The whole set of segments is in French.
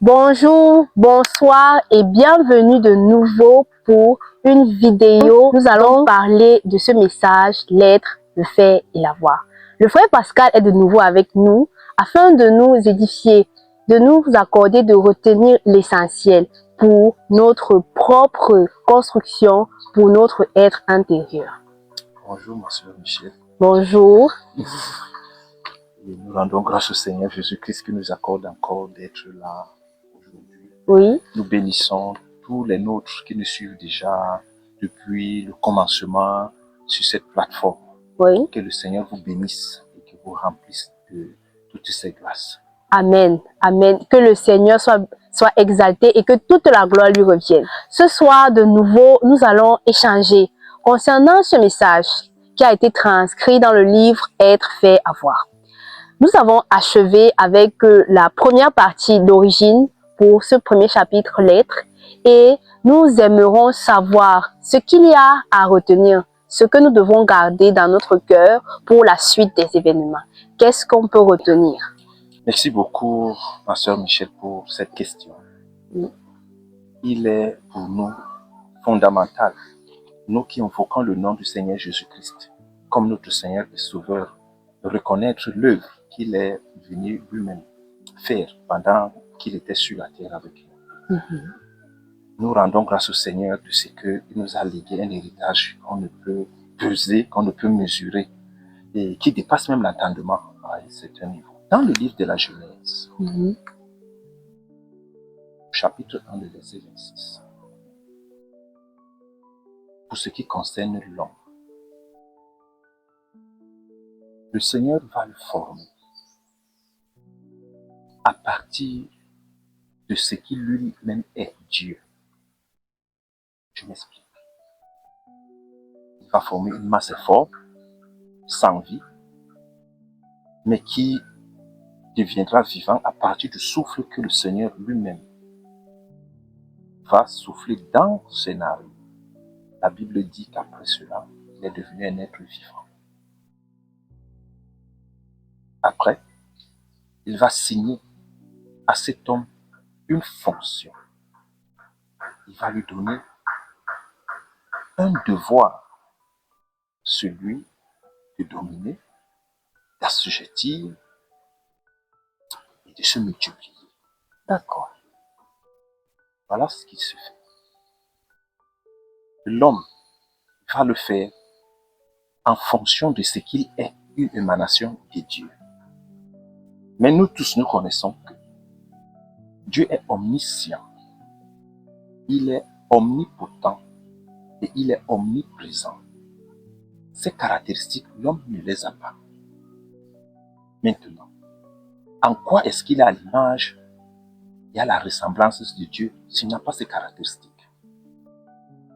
Bonjour, bonsoir et bienvenue de nouveau pour une vidéo. Nous allons parler de ce message, l'être, le faire et l'avoir. Le frère Pascal est de nouveau avec nous afin de nous édifier, de nous accorder de retenir l'essentiel pour notre propre construction, pour notre être intérieur. Bonjour, ma soeur Michel. Bonjour. Et nous rendons grâce au Seigneur Jésus-Christ qui nous accorde encore d'être là aujourd'hui. Oui. Nous bénissons tous les nôtres qui nous suivent déjà depuis le commencement sur cette plateforme. Oui. Que le Seigneur vous bénisse et que vous remplisse de toutes ses grâces. Amen, amen. Que le Seigneur soit exalté et que toute la gloire lui revienne. Ce soir, de nouveau, nous allons échanger concernant ce message qui a été transcrit dans le livre « Être, fait, avoir ». Nous avons achevé avec la première partie d'origine pour ce premier chapitre « L'être » et nous aimerons savoir ce qu'il y a à retenir, ce que nous devons garder dans notre cœur pour la suite des événements. Qu'est-ce qu'on peut retenir? Merci beaucoup, ma soeur Michel, pour cette question. Oui. Il est pour nous fondamental, nous qui invoquons le nom du Seigneur Jésus-Christ comme notre Seigneur et Sauveur, de reconnaître l'œuvre qu'il est venu lui-même faire pendant qu'il était sur la terre avec nous. Nous rendons grâce au Seigneur de ce qu'il nous a légué un héritage qu'on ne peut peser, qu'on ne peut mesurer et qui dépasse même l'entendement à un certain niveau. Dans le livre de la Genèse, chapitre 1, le verset 26, pour ce qui concerne l'homme, le Seigneur va le former à partir de ce qui lui-même est Dieu. Je m'explique. Il va former une masse informe, sans vie, mais qui deviendra vivant à partir du souffle que le Seigneur lui-même va souffler dans ce narine. La Bible dit qu'après cela, il est devenu un être vivant. Après, il va signer à cet homme une fonction. Il va lui donner un devoir, celui de dominer, d'assujettir et de se multiplier. D'accord. Voilà ce qui se fait. L'homme va le faire en fonction de ce qu'il est, une émanation de Dieu. Mais nous tous, nous connaissons que Dieu est omniscient, il est omnipotent et il est omniprésent. Ces caractéristiques, l'homme ne les a pas. Maintenant, en quoi est-ce qu'il a l'image et à la ressemblance de Dieu s'il n'a pas ces caractéristiques?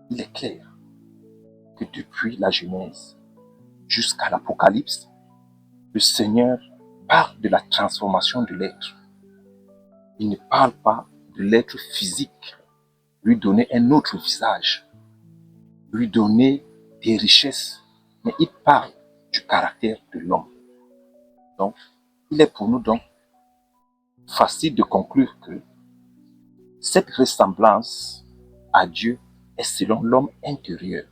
Il est clair que depuis la Genèse jusqu'à l'Apocalypse, le Seigneur parle de la transformation de l'être. Il ne parle pas de l'être physique, lui donner un autre visage, lui donner des richesses, mais il parle du caractère de l'homme. Donc, il est pour nous donc facile de conclure que cette ressemblance à Dieu est selon l'homme intérieur.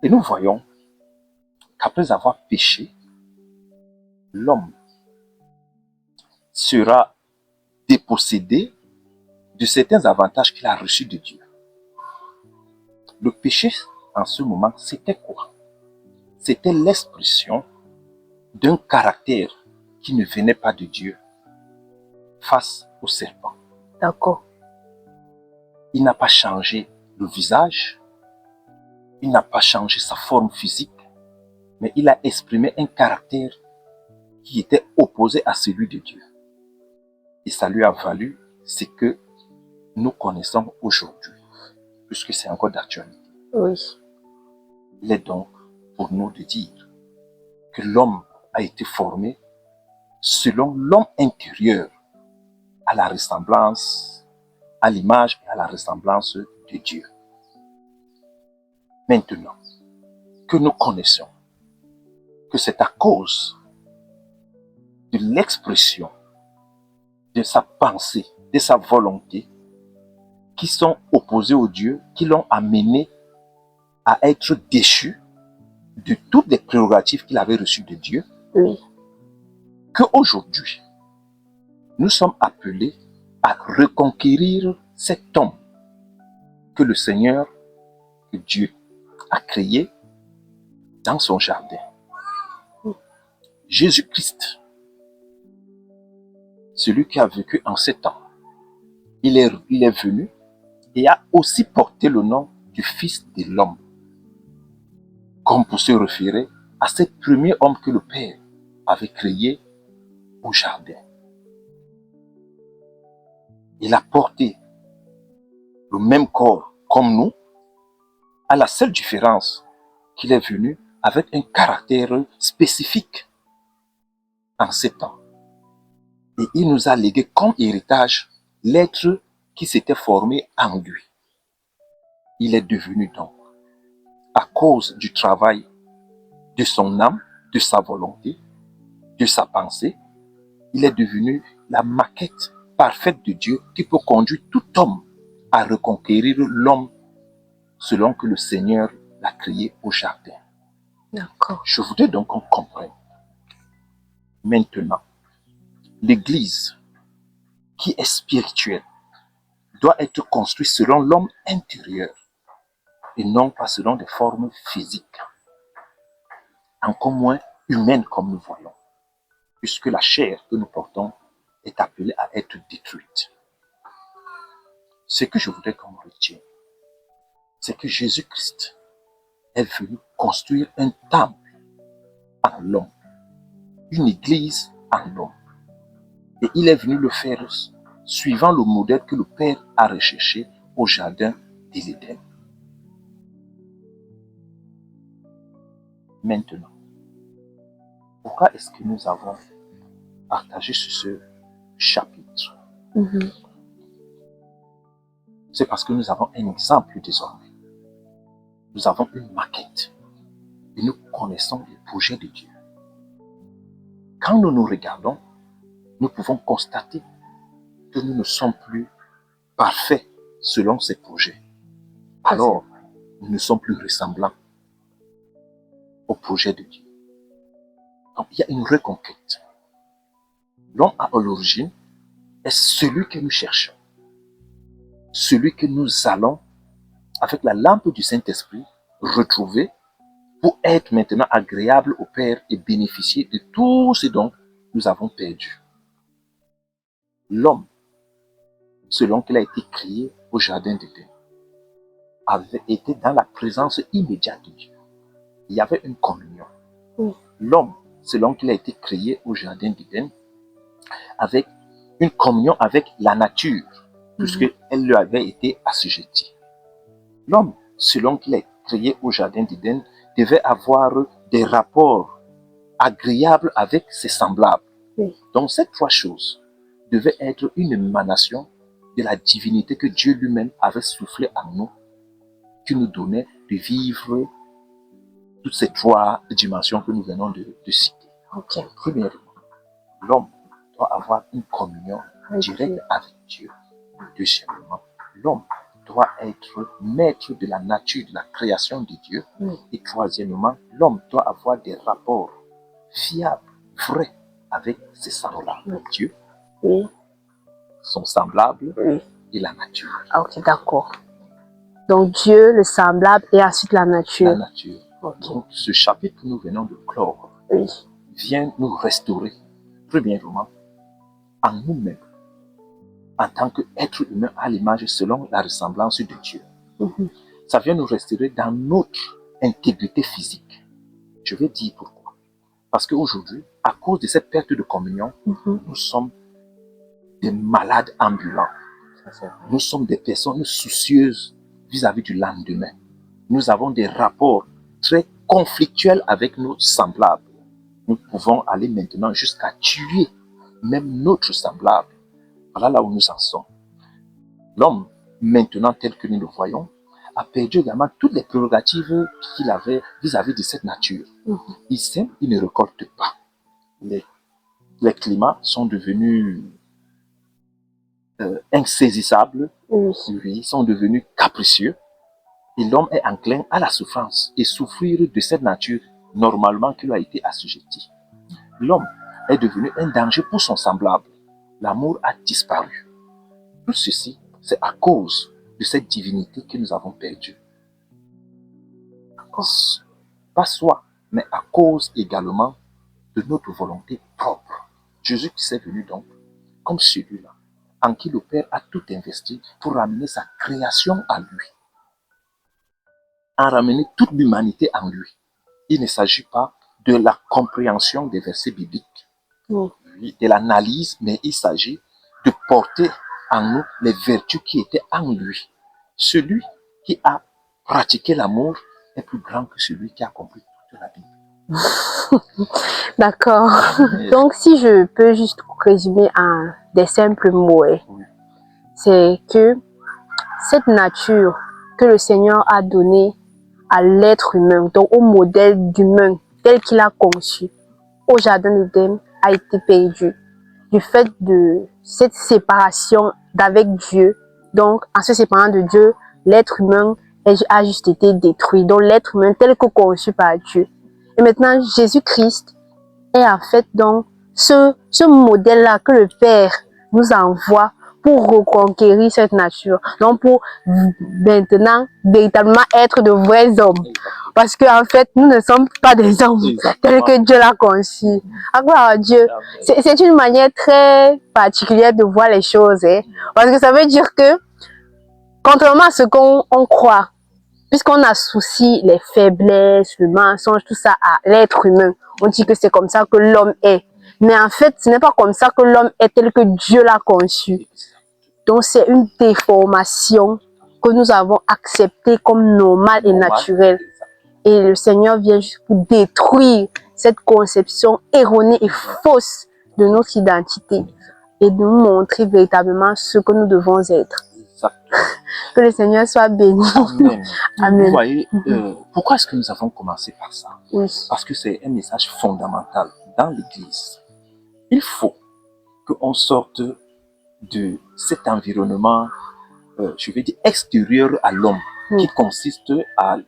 Et nous voyons qu'après avoir péché, l'homme sera dépossédé de certains avantages qu'il a reçus de Dieu. Le péché, en ce moment, c'était quoi? C'était l'expression d'un caractère qui ne venait pas de Dieu face au serpent. D'accord. Il n'a pas changé le visage, il n'a pas changé sa forme physique, mais il a exprimé un caractère qui était opposé à celui de Dieu. Et ça lui a valu ce que nous connaissons aujourd'hui, puisque c'est encore d'actualité. Oui. Il est donc pour nous de dire que l'homme a été formé selon l'homme intérieur, à la ressemblance, à l'image et à la ressemblance de Dieu. Maintenant que nous connaissons que c'est à cause de l'expression de sa pensée, de sa volonté, qui sont opposés au Dieu, qui l'ont amené à être déchu de toutes les prérogatives qu'il avait reçues de Dieu, Oui. qu'aujourd'hui, nous sommes appelés à reconquérir cet homme que le Seigneur, que Dieu a créé dans son jardin. Jésus-Christ, celui qui a vécu en ces temps, il est venu et a aussi porté le nom du Fils de l'homme, comme pour se référer à ce premier homme que le Père avait créé au jardin. Il a porté le même corps comme nous, à la seule différence qu'il est venu avec un caractère spécifique en ces temps. Et il nous a légué comme héritage l'être qui s'était formé en lui. Il est devenu donc, à cause du travail de son âme, de sa volonté, de sa pensée, il est devenu la maquette parfaite de Dieu qui peut conduire tout homme à reconquérir l'homme selon que le Seigneur l'a créé au jardin. D'accord. Je voudrais donc qu'on comprenne maintenant l'Église qui est spirituelle doit être construite selon l'homme intérieur et non pas selon des formes physiques, encore moins humaines comme nous voyons, puisque la chair que nous portons est appelée à être détruite. Ce que je voudrais qu'on retienne, c'est que Jésus-Christ est venu construire un temple en l'homme, une église en l'homme. Et il est venu le faire suivant le modèle que le Père a recherché au jardin de l'Éden. Maintenant, pourquoi est-ce que nous avons partagé sur ce chapitre? C'est parce que nous avons un exemple désormais. Nous avons une maquette et nous connaissons les projets de Dieu. Quand nous nous regardons, nous pouvons constater que nous ne sommes plus parfaits selon ses projets. Alors, nous ne sommes plus ressemblants au projet de Dieu. Donc, il y a une reconquête. L'homme à l'origine est celui que nous cherchons, celui que nous allons, avec la lampe du Saint-Esprit, retrouver pour être maintenant agréable au Père et bénéficier de tout ce dont nous avons perdu. L'homme, selon qu'il a été créé au jardin d'Éden, avait été dans la présence immédiate de Dieu. Il y avait une communion. L'homme, selon qu'il a été créé au jardin d'Éden, avec une communion avec la nature, puisqu'elle lui avait été assujettie. L'homme, selon qu'il est créé au jardin d'Éden, devait avoir des rapports agréables avec ses semblables. Donc ces trois choses devaient être une émanation de la divinité que Dieu lui-même avait soufflé en nous, qui nous donnait de vivre toutes ces trois dimensions que nous venons de citer. Premièrement, l'homme doit avoir une communion directe avec Dieu. Deuxièmement, l'homme doit être maître de la nature, de la création de Dieu. Et troisièmement, l'homme doit avoir des rapports fiables, vrais, avec ses semblables. Dieu, son semblable et la nature. Ok, d'accord. Donc Dieu, le semblable et ensuite la nature. La nature. Donc ce chapitre que nous venons de clore vient nous restaurer, premièrement, en nous-mêmes, en tant qu'être humain à l'image selon la ressemblance de Dieu. Ça vient nous restaurer dans notre intégrité physique. Je vais dire pourquoi. Parce qu'aujourd'hui, à cause de cette perte de communion, nous sommes des malades ambulants. Nous sommes des personnes soucieuses vis-à-vis du lendemain. Nous avons des rapports très conflictuels avec nos semblables. Nous pouvons aller maintenant jusqu'à tuer même notre semblable. Voilà là où nous en sommes. L'homme, maintenant tel que nous le voyons, a perdu également toutes les prérogatives qu'il avait vis-à-vis de cette nature. Il sème, il ne récolte pas. Les climats sont devenus insaisissables, Oui. oui, sont devenus capricieux. Et l'homme est enclin à la souffrance et souffrir de cette nature normalement qui lui a été assujettie. L'homme est devenu un danger pour son semblable. L'amour a disparu. Tout ceci, c'est à cause de cette divinité que nous avons perdue. Pas soi, mais à cause également de notre volonté propre. Jésus-Christ est venu donc comme celui-là, en qui le Père a tout investi pour ramener sa création à lui, en ramener toute l'humanité en lui. Il ne s'agit pas de la compréhension des versets bibliques, de l'analyse, mais il s'agit de porter en nous les vertus qui étaient en lui. Celui qui a pratiqué l'amour est plus grand que celui qui a compris toute la Bible. D'accord. Donc, si je peux juste résumer en des simples mots, oui, c'est que cette nature que le Seigneur a donnée à l'être humain, donc au modèle d'humain tel qu'il a conçu au jardin d'Éden, a été perdue du fait de cette séparation d'avec Dieu. Donc, en se séparant de Dieu, l'être humain a juste été détruit. Donc, l'être humain tel que conçu par Dieu. Et maintenant, Jésus-Christ est en fait donc ce modèle-là que le Père nous envoie pour reconquérir cette nature. Donc, pour maintenant véritablement être de vrais hommes. Parce qu'en fait, nous ne sommes pas des hommes tels que Dieu l'a conçu. À gloire à Dieu. C'est une manière très particulière de voir les choses. Parce que ça veut dire que, contrairement à ce qu'on croit, puisqu'on associe les faiblesses, le mensonge, tout ça à l'être humain, on dit que c'est comme ça que l'homme est. Mais en fait, ce n'est pas comme ça que l'homme est tel que Dieu l'a conçu. Donc, c'est une déformation que nous avons acceptée comme normale et naturelle. Et le Seigneur vient juste pour détruire cette conception erronée et fausse de notre identité et de nous montrer véritablement ce que nous devons être. Que le Seigneur soit béni. Amen. Amen. Vous voyez, pourquoi est-ce que nous avons commencé par ça? Oui. Parce que c'est un message fondamental dans l'Église. Il faut qu'on sorte de cet environnement, je vais dire, extérieur à l'homme, qui consiste à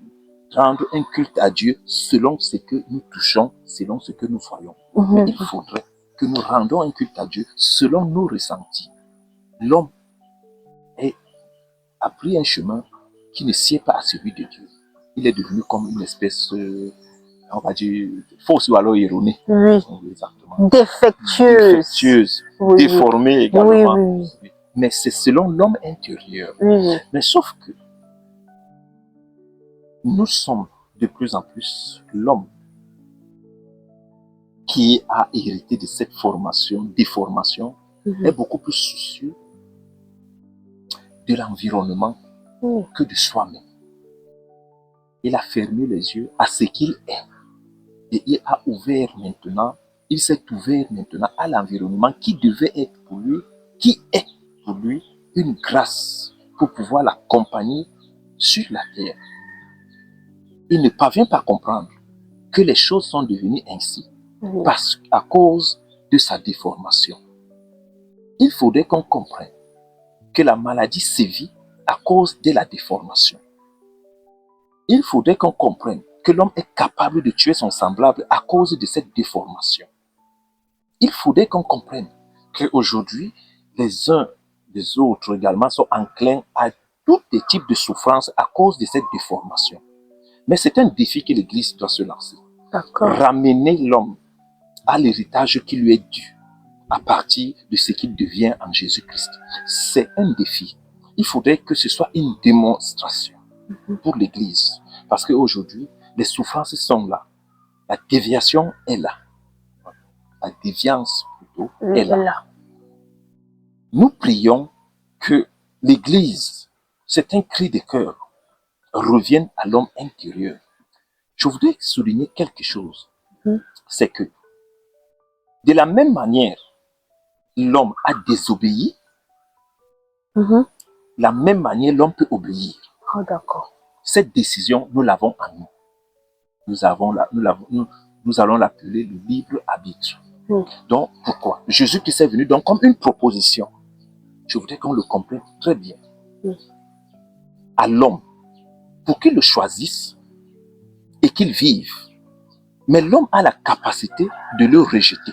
rendre un culte à Dieu selon ce que nous touchons, selon ce que nous voyons. Mais il faudrait que nous rendons un culte à Dieu selon nos ressentis. L'homme a pris un chemin qui ne sied pas à celui de Dieu. Il est devenu comme une espèce, on va dire, fausse ou alors erronée. Oui. Exactement. Défectueuse. Oui. Déformée également. Oui. Mais c'est selon l'homme intérieur. Oui. Mais sauf que nous sommes de plus en plus l'homme qui a hérité de cette déformation, est beaucoup plus soucieux de l'environnement que de soi-même. Il a fermé les yeux à ce qu'il est. Et il a ouvert maintenant, il s'est ouvert maintenant à l'environnement qui devait être pour lui, qui est pour lui une grâce pour pouvoir l'accompagner sur la terre. Il ne parvient pas à comprendre que les choses sont devenues ainsi à cause de sa déformation. Il faudrait qu'on comprenne que la maladie sévit à cause de la déformation. Il faudrait qu'on comprenne que l'homme est capable de tuer son semblable à cause de cette déformation. Il faudrait qu'on comprenne qu'aujourd'hui, les uns des autres également sont enclins à tous les types de souffrances à cause de cette déformation. Mais c'est un défi que l'Église doit se lancer. Ramener l'homme à l'héritage qui lui est dû à partir de ce qu'il devient en Jésus-Christ. C'est un défi. Il faudrait que ce soit une démonstration pour l'Église. Parce qu'aujourd'hui, les souffrances sont là. La déviation est là. La déviance, plutôt, est là. Nous prions que l'Église, c'est un cri de cœur, revienne à l'homme intérieur. Je voudrais souligner quelque chose. C'est que, de la même manière, l'homme a désobéi, la même manière, l'homme peut obéir. Oh, d'accord. Cette décision, nous l'avons en nous. Nous allons l'appeler le libre arbitre. Donc, pourquoi? Jésus-Christ est venu donc comme une proposition. je voudrais qu'on le comprenne très bien. Oui. À l'homme, pour qu'il le choisisse et qu'il vive, mais l'homme a la capacité de le rejeter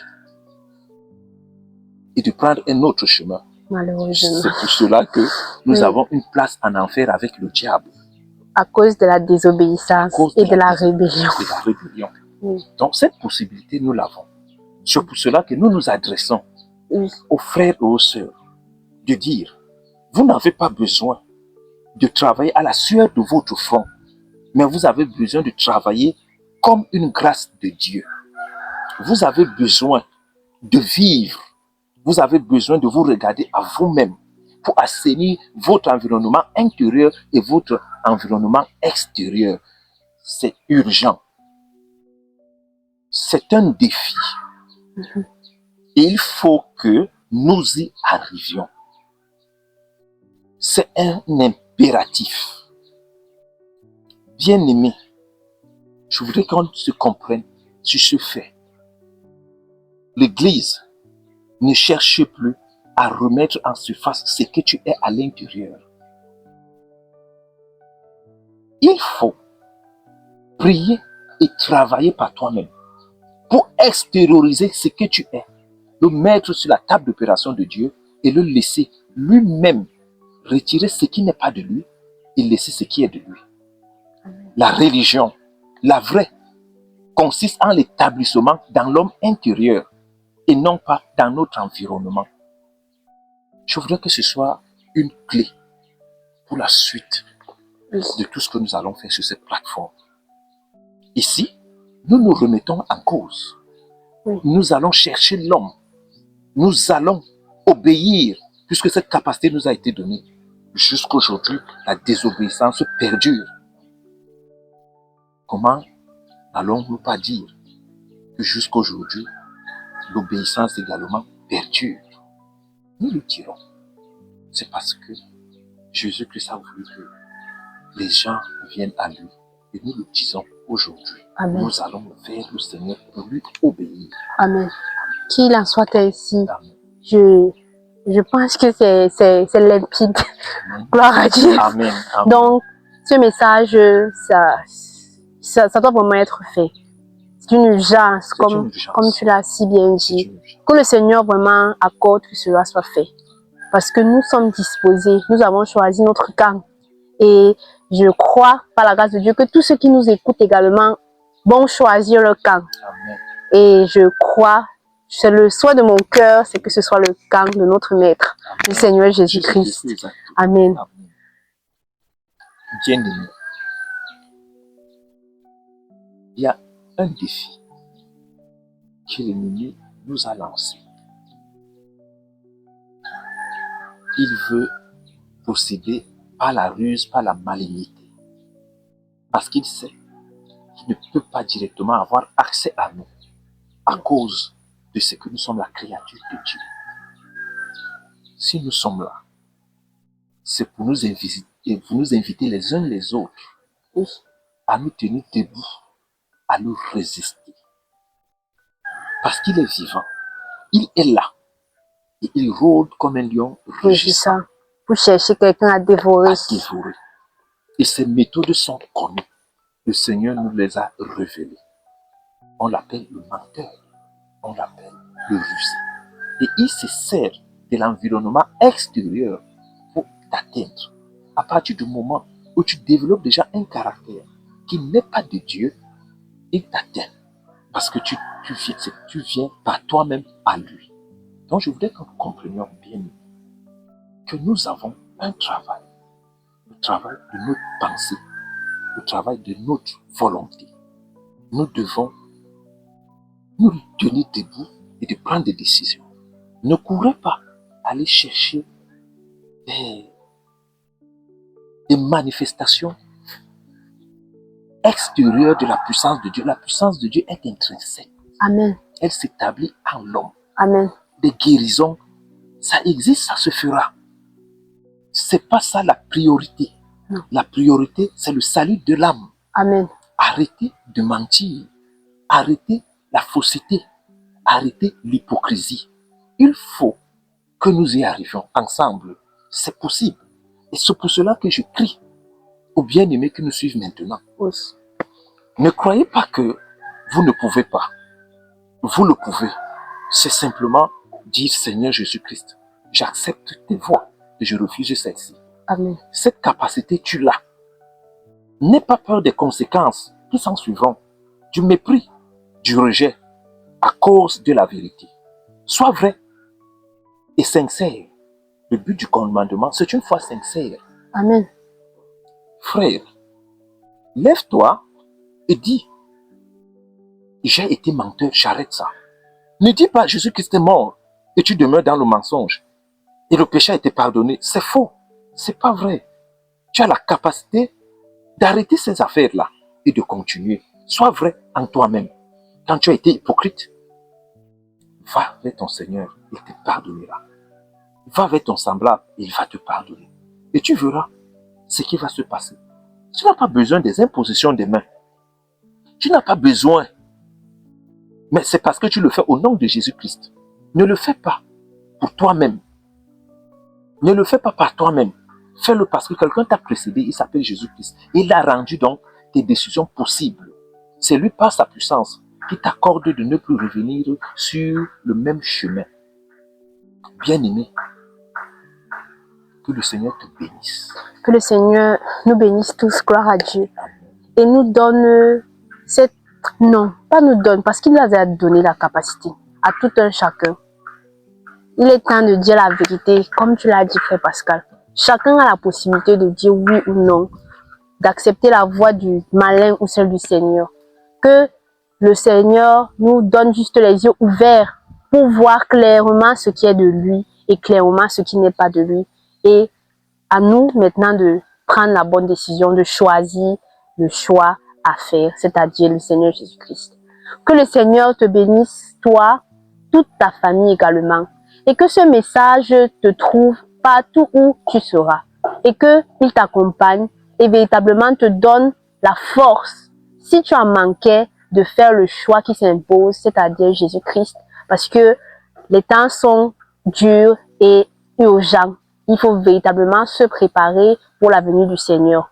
et de prendre un autre chemin. Malheureusement. C'est pour cela que nous Oui. avons une place en enfer avec le diable. À cause de la désobéissance et de la rébellion. De la rébellion. Oui. Donc cette possibilité, nous l'avons. C'est pour cela que nous nous adressons aux frères et aux sœurs de dire, vous n'avez pas besoin de travailler à la sueur de votre front, mais vous avez besoin de travailler comme une grâce de Dieu. Vous avez besoin de vivre. Vous avez besoin de vous regarder à vous-même pour assainir votre environnement intérieur et votre environnement extérieur. C'est urgent. C'est un défi. Et il faut que nous y arrivions. C'est un impératif. Bien-aimé, je voudrais qu'on se comprenne sur ce fait. L'Église ne cherche plus à remettre en surface ce que tu es à l'intérieur. Il faut prier et travailler par toi-même pour extérioriser ce que tu es, le mettre sur la table d'opération de Dieu et le laisser lui-même retirer ce qui n'est pas de lui et laisser ce qui est de lui. La religion, la vraie, consiste en l'établissement dans l'homme intérieur et non pas dans notre environnement. Je voudrais que ce soit une clé pour la suite de tout ce que nous allons faire sur cette plateforme. Ici, nous nous remettons en cause. Nous allons chercher l'homme. Nous allons obéir, puisque cette capacité nous a été donnée. Jusqu'aujourd'hui, la désobéissance perdure. Comment n'allons-nous pas dire que jusqu'aujourd'hui, l'obéissance également perdure? Nous le dirons. C'est parce que Jésus-Christ a voulu que les gens viennent à lui. Et nous le disons aujourd'hui. Amen. Nous allons vers le Seigneur pour lui obéir. Amen. Qu'il en soit ainsi. Amen. Je pense que c'est limpide. Amen. Gloire à Dieu. Amen. Amen. Donc, ce message, ça doit vraiment être fait. C'est une urgence, comme tu l'as si bien dit. Que le Seigneur vraiment accorde que cela soit fait. Parce que nous sommes disposés, nous avons choisi notre camp. Et je crois, par la grâce de Dieu, que tous ceux qui nous écoutent également vont choisir leur camp. Amen. Et je crois, c'est le souhait de mon cœur, c'est que ce soit le camp de notre Maître, le Seigneur Jésus-Christ. Amen. Amen. Bien-aimé, il y a un défi que l'ennemi nous a lancé. Il veut posséder par la ruse, par la malignité. Parce qu'il sait qu'il ne peut pas directement avoir accès à nous à cause de ce que nous sommes la créature de Dieu. Si nous sommes là, c'est pour nous inviter les uns les autres à nous tenir debout, à nous résister. Parce qu'il est vivant, il est là et il rôde comme un lion rugissant. Pour chercher quelqu'un à dévorer. Et ces méthodes sont connues. Le Seigneur nous les a révélées. On l'appelle le menteur. On l'appelle le rusé. Et il se sert de l'environnement extérieur pour t'atteindre. À partir du moment où tu développes déjà un caractère qui n'est pas de Dieu, il t'atteint. Parce que tu viens par toi-même à lui. Donc je voudrais que nous comprenions bien que nous avons un travail. Le travail de notre pensée. Le travail de notre volonté. Nous devons nous tenir debout et de prendre des décisions. Ne courez pas aller chercher des manifestations extérieures de la puissance de Dieu. La puissance de Dieu est intrinsèque. Amen. Elle s'établit en l'homme. Amen. Des guérisons, ça existe, ça se fera. C'est pas ça la priorité. Non. La priorité, c'est le salut de l'âme. Amen. Arrêtez de mentir. Arrêtez la fausseté. Arrêtez l'hypocrisie. Il faut que nous y arrivions ensemble. C'est possible. Et c'est pour cela que je crie aux bien-aimés qui nous suivent maintenant. Oui. Ne croyez pas que vous ne pouvez pas. Vous le pouvez. C'est simplement dire, Seigneur Jésus-Christ, j'accepte tes voies et je refuse celle-ci. Amen. Cette capacité, tu l'as. N'aie pas peur des conséquences qui s'en suivront, du mépris, du rejet, à cause de la vérité. Sois vrai et sincère. Le but du commandement, c'est une foi sincère. Amen. Frère, lève-toi et dis, j'ai été menteur, j'arrête ça. Ne dis pas, Jésus-Christ est mort et tu demeures dans le mensonge. Et le péché a été pardonné. C'est faux. C'est pas vrai. Tu as la capacité d'arrêter ces affaires-là et de continuer. Sois vrai en toi-même. Quand tu as été hypocrite, va vers ton Seigneur, il te pardonnera. Va vers ton semblable, il va te pardonner. Et tu verras ce qui va se passer. Tu n'as pas besoin des impositions des mains. Tu n'as pas besoin. Mais c'est parce que tu le fais au nom de Jésus-Christ. Ne le fais pas pour toi-même. Ne le fais pas par toi-même. Fais-le parce que quelqu'un t'a précédé, il s'appelle Jésus-Christ. Il a rendu donc tes décisions possibles. C'est lui par sa puissance qui t'accorde de ne plus revenir sur le même chemin. Bien-aimé, que le Seigneur te bénisse. Que le Seigneur nous bénisse tous, gloire à Dieu. Et nous donne cette... Non, pas nous donne, parce qu'il nous avait donné la capacité à tout un chacun. Il est temps de dire la vérité, comme tu l'as dit, frère Pascal. Chacun a la possibilité de dire oui ou non, d'accepter la voix du malin ou celle du Seigneur. Que le Seigneur nous donne juste les yeux ouverts pour voir clairement ce qui est de lui et clairement ce qui n'est pas de lui. Et à nous maintenant de prendre la bonne décision, de choisir le choix à faire, c'est-à-dire le Seigneur Jésus-Christ. Que le Seigneur te bénisse, toi, toute ta famille également. Et que ce message te trouve partout où tu seras. Et qu'il t'accompagne et véritablement te donne la force, si tu en manquais, de faire le choix qui s'impose, c'est-à-dire Jésus-Christ. Parce que les temps sont durs et urgents. Il faut véritablement se préparer pour la venue du Seigneur.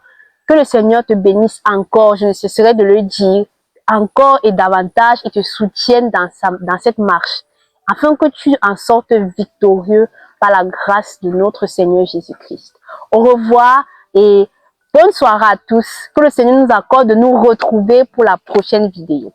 Que le Seigneur te bénisse encore, je ne cesserai de le dire, encore et davantage, et te soutienne dans cette marche, afin que tu en sortes victorieux par la grâce de notre Seigneur Jésus-Christ. Au revoir et bonne soirée à tous. Que le Seigneur nous accorde de nous retrouver pour la prochaine vidéo.